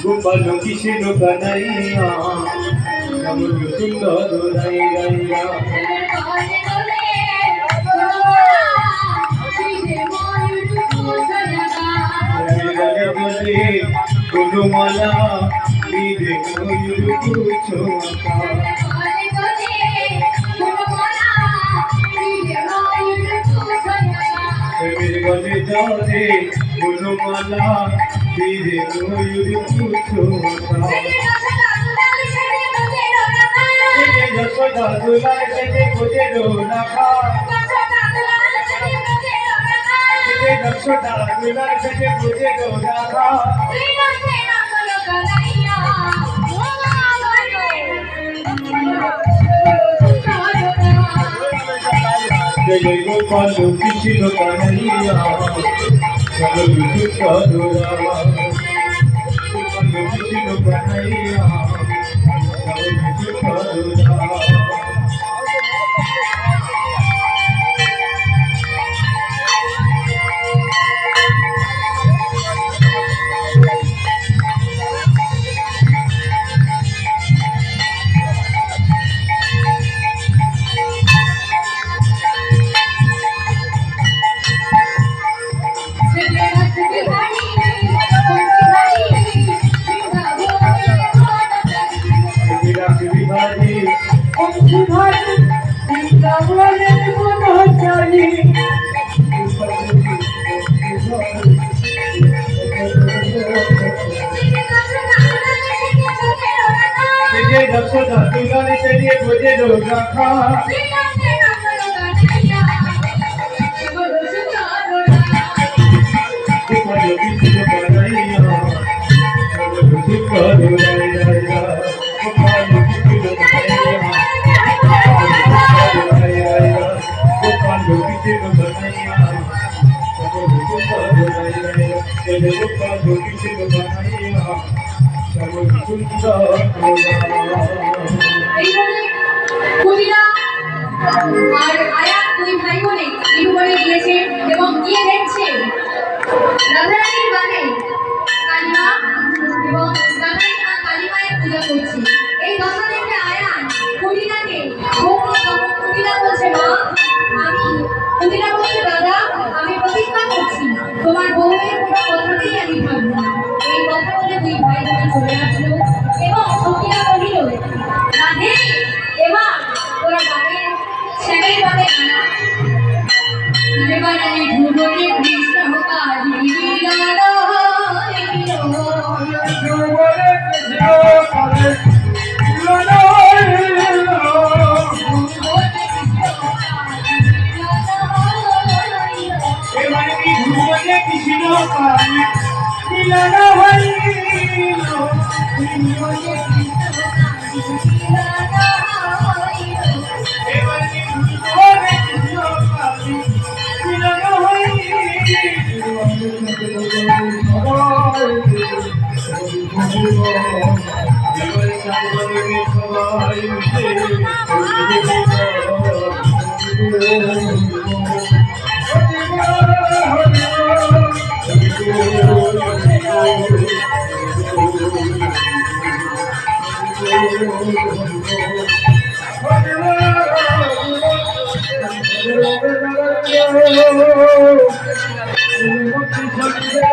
গোপাল কৃষ্ণ কানাইয়া কেমন সুন্দর রাইয়া গুরুমালা বিদে ময়ূর পুছো গলে যারে গুরুমালা বিদে ময়ূর পুছো যশোদা দুলাল সেজে গোজে রাখা যশোদা দুলাল সেজে গোজে রাখা जय गोपाल कृष्ण कन्हैया चलो गोपाल कृष्ण कन्हैया যশোদা দুলাল সেজে গোজে রাখা আর আয়া দুই ভাই বোনে নিরুবনে গিয়েছে এবং গিয়ে দেখছে রাধারানীর গানে কালিমা এবং রাধারানী মা কালিমায়ের পূজা করছে। এই কথা দেখে আয়ান কুমিলাকে কুমিলা বলছে মা কুমিলা বলছে দাদা আমি প্রতিজ্ঞা করছি তোমার বউয়ের কোনো কথাতেই আমি থাকবো না। এই কথা বলে দুই ভাই বোনে চলে আসলো এবং সখিরা বলিল রাধে এবার তোরা গানের সেটাই পাবে না এবার আমি ভুবনে কৃষ্ণ কালী লীলা Oh,